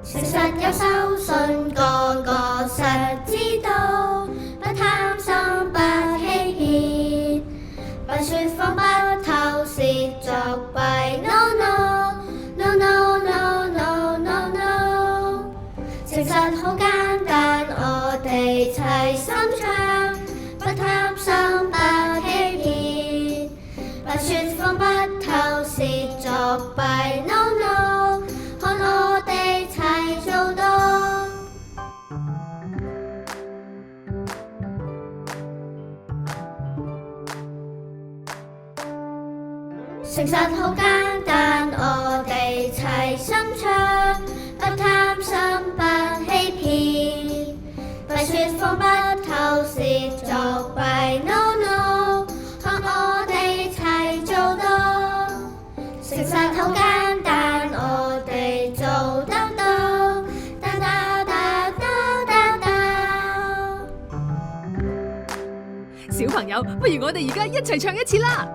誠實有收信，個個想知道，不貪心不欺騙，不説謊不偷竊作弊。No no no no no no no no， 誠實好簡單，我哋齊心唱，不貪心不欺騙，不説謊不偷竊作弊。No no， 看我哋齊做到。誠實好簡單，我哋齊心唱，不貪心不欺騙，不説謊不偷竊作弊。No no， 看我哋齊做到。誠實好簡單，我哋做得到。噠噠噠噠噠噠。小朋友，不如我哋而家一齊唱一次啦！